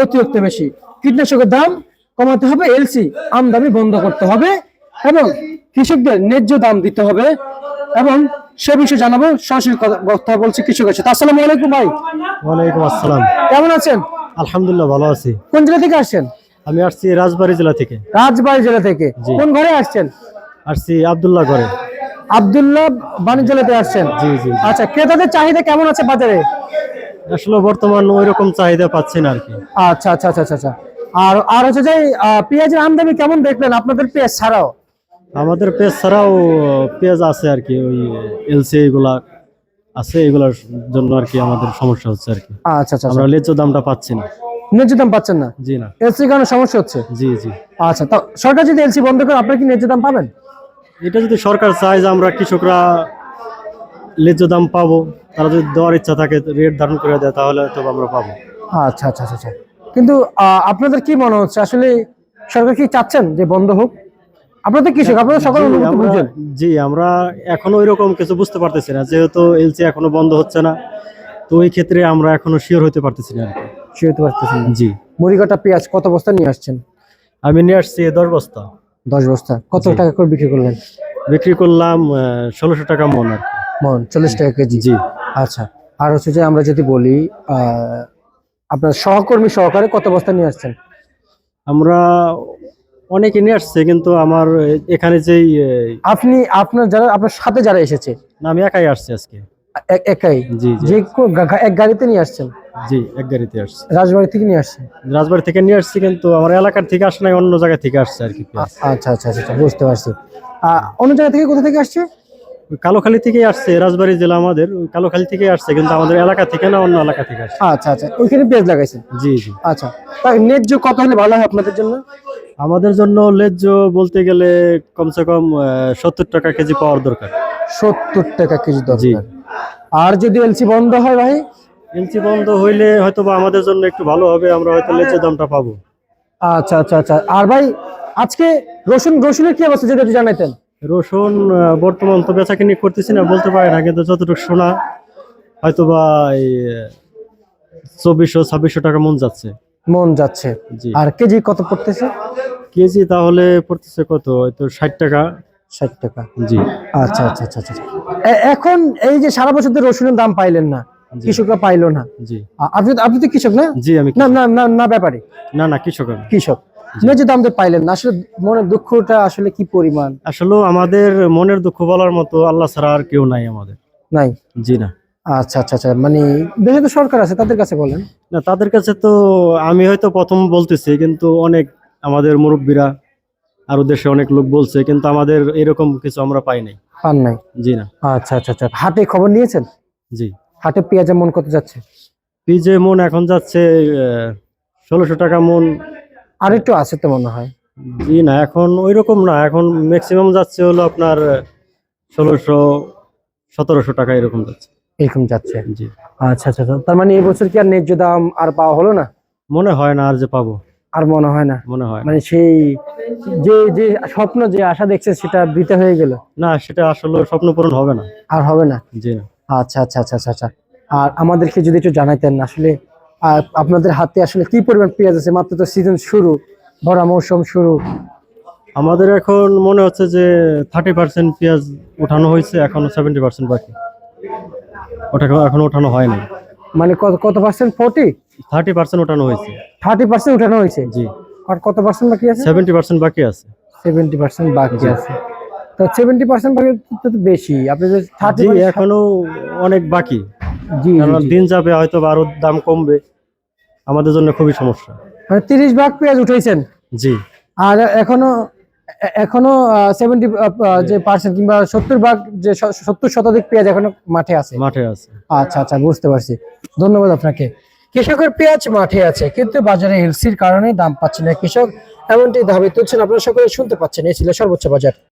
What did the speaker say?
অতিরিক্ত বেশি। কীটনাশকের দাম কমাতে হবে, এলসি আমদানি বন্ধ করতে হবে এবং কৃষকদের ন্যায্য দাম দিতে হবে এবং সে বিষয়ে জানাবো। সরাসরি কথা বলছি কৃষকের সাথে। আসসালামু আলাইকুম ভাই। ওয়ালাইকুম আসসালাম। কেমন আছেন? আলহামদুলিল্লাহ ভালো আছি। কোন জেলা থেকে আসছেন? আমি আসছি রাজবাড়ী জেলা থেকে। রাজবাড়ী জেলা থেকে। জি। কোন ঘরে আসছেন? আসছি আব্দুল্লাহ ঘরে। আব্দুল্লাহ বাণিজ্য জেলাতে আসছেন। জি জি। আচ্ছা, ক্রেতাদের চাহিদা কেমন আছে বাজারে? আসলে বর্তমান ওই রকম চাহিদা পাচ্ছি না আর কি। আচ্ছা আচ্ছা আচ্ছা আচ্ছা আচ্ছা। আর হচ্ছে যে পেঁয়াজের আমদানি কেমন দেখলেন আপনাদের পেঁয়াজ ছাড়াও? আমাদের পেঁয়াজ ছাড়াও পেঁয়াজ আছে আর কি, ওই এলসি এগুলা আছে, এগুলার জন্য আর কি আমাদের সমস্যা হচ্ছে আর কি। আচ্ছা আচ্ছা। আমরা ন্যায্য দামটা পাচ্ছি না। ন্যায্য দাম পাচ্ছেন না? জি না। এলসির কারণে সমস্যা হচ্ছে? জি জি। আচ্ছা, তো সরকার যদি এলসি বন্ধ করে আপনারা কি ন্যায্য দাম পাবেন? এটা যদি সরকার চায় যে আমরা কৃষকরা ন্যায্য দাম পাবো, তারা যদি দেওয়ার ইচ্ছা থাকে রেট ধারণ করে দেয় তাহলে তো আমরা পাবো। আচ্ছা আচ্ছা আচ্ছা আচ্ছা। কিন্তু আপনাদের কি মনে হচ্ছে আসলে সরকার কি চাচ্ছেন যে বন্ধ হোক? আপনাদের কৃষক, আপনারা সকল অনুভূতি বুঝেন। জি, আমরা এখনো ওই রকম কিছু বুঝতে পারতেছি না, যেহেতু এলসি এখনো বন্ধ হচ্ছে না, তো ওই ক্ষেত্রে আমরা এখনো শিওর হতে পারতেছি না আর কি। শিওর পারতেছেন না? জি। মুড়িকাটা পেঁয়াজ কত বস্তা নিয়ে আসছেন? আমি নিয়ে আসছি 10 বস্তা। 10 বস্তা। কত জি। টাকা করে বিক্রি করলেন? বিক্রি করলাম 1600 টাকা মন আর কি। মন 40 টাকা কেজি। জি। আচ্ছা, আর হচ্ছে যে আমরা যদি বলি আপনার সহকর্মী সহকারে কত বস্তা নিয়ে আসছেন? আমরা অনেকে নিয়ে আসছে, কিন্তু আমার এখানে যেই আপনার যারা আপনার সাথে যারা এসেছে না, আমি একাই আসছি আজকে। একাই? জি জি। যে এক গাড়িতে নিয়ে আসছেন? জি, এক গাড়িতে আসছি। রাজবাড়ি থেকে নিয়ে আসছেন? রাজবাড়ী থেকে নিয়ে আসছি, কিন্তু আমার এলাকার থেকে আসে নাই, অন্য জায়গা থেকে আসছে আর কি পেঁয়াজ। আচ্ছা আচ্ছা আচ্ছা আচ্ছা, বুঝতে পারছি। অন্য জায়গা থেকে কোথা থেকে আসছে? ওই কালোখালী থেকে আসছে, রাজবাড়ী জেলা আমাদের, ওই কালোখালী থেকে আসছে, কিন্তু আমাদের এলাকা থেকে না, অন্য এলাকা থেকে আসছে। আচ্ছা আচ্ছা, ওইখানে পেঁয়াজ লাগাইছেন? জি জি। আচ্ছা, তাই ন্যায্য কত হলে ভালো হয় আপনাদের জন্য? আমাদের জন্য ন্যায্য বলতে গেলে কমসে কম 70 টাকা কেজি পাওয়ার দরকার। 70 টাকা কেজি জি। দরকার। আর যদি এলসি বন্ধ হয় ভাই? এলসি বন্ধ হইলে হয়তো বা আমাদের জন্য একটু ভালো হবে, আমরা হয়তো ন্যায্য দামটা পাবো। আচ্ছা আচ্ছা আচ্ছা। আর ভাই আজকে রসুনের কি অবস্থা যদি একটু জানাইতেন? রসুন বর্তমান তো বেচা কিনি করতেছি না, বলতে পারি না, কিন্তু যতটুকু শোনা হয়তো বা 2400-2600 টাকা মন যাচ্ছে। মন যাচ্ছে? জি। আর কেজি কত পড়তেছে? কেজি তাহলে পড়তেছে কত, হয়তো 60 টাকা। 60 টাকা। জি। আচ্ছা আচ্ছা আচ্ছা আচ্ছা। এখন এই যে সারা বছর ধরে রসুনের দাম পাইলেন না, জি। কৃষকরা পাইলো না। জি। আপনি তো কৃষক না? জি, আমি না কৃষক। না না না, ব্যাপারী? না না, কৃষক আমি। কৃষক। জি। ন্যায্য দাম যে পাইলেন না, আসলে মনের দুঃখটা আসলে কি পরিমাণ? আসলে আমাদের মনের দুঃখ বলার মতো আল্লাহ ছাড়া আর কেউ নাই আমাদের। নাই? জি না। আচ্ছা আচ্ছা আচ্ছা, মানে দেশে তো সরকার আছে, তাদের কাছে বলেন। না, তাদের কাছে তো আমি হয়তো প্রথম বলতেছি, কিন্তু অনেক আমাদের মুরব্বীরা আরো দেশে অনেক লোক বলছে, কিন্তু আমাদের এরকম কিছু আমরা পাই নাই। পান নাই? জি না। আচ্ছা আচ্ছা আচ্ছা। হাটে খবর নিয়েছেন? জি। হাটে পেঁয়াজের মন কত যাচ্ছে? পিজে মন এখন যাচ্ছে 1600 টাকা মন। আর একটু আছে তো মনে হয়। জি না, এখন ওই রকম না, এখন ম্যাক্সিমাম যাচ্ছে হলো আপনার 1600-1700 টাকা এরকম যাচ্ছে। এরকম যাচ্ছে? জি। আচ্ছা আচ্ছা আচ্ছা। তার মানে এই বছর কি আর ন্যায্য দাম আর পাওয়া হলো না? মনে হয় না আর যে পাবো। আর মনে হয় না? মনে হয় না। মানে সেই যে যে স্বপ্ন, যে আশা দেখছে সেটা বৃথা হয়ে গেল? না, সেটা আসলে স্বপ্ন পূরণ হবে না। আর হবে না? জি না। আচ্ছা আচ্ছা আচ্ছা আচ্ছা আচ্ছা। আর আমাদেরকে যদি একটু জানাইতেন আসলে আপনাদের হাতে আসলে কি পরিমাণ পেঁয়াজ আছে? মাত্র তো সিজন শুরু, ভরা মৌসুম শুরু। আমাদের এখন মনে হচ্ছে যে 30% পেঁয়াজ উঠানো হয়েছে, এখনো 70% বাকি। ওটা এখনো ওঠানো হয়নি। মানে কত কত পার্সেন্ট? 30% ওঠানো হয়েছে। 30% উঠানো হয়েছে? জি। আর কত পার্সেন্ট বাকি আছে? 70% বাকি আছে। 70% বাকি আছে। তো 70% বাকি তো বেশি। আপনি যে জি, 30% এখনো অনেক বাকি। জি কারণ জি। দিন যাবে হয়তো আরো দাম কমবে, আমাদের জন্য খুবই সমস্যা। মানে 30 ভাগ পেঁয়াজ উঠাইছেন? জি। আর এখনো এখনো 70 যে পার্সেন্ট কিংবা 70 ভাগ, যে 70% পেঁয়াজ এখনো মাঠে আছে? মাঠে আছে। আচ্ছা আচ্ছা, বুঝতে পারছি। ধন্যবাদ আপনাকে। কৃষকের পেঁয়াজ মাঠে আছে, কিন্তু বাজারে এলসির কারণে দাম পাচ্ছে না কৃষক, এমনটি দাবি তুলছেন। আপনারা সকলে শুনতে পাচ্ছেন। এই ছিল সর্বোচ্চ বাজার।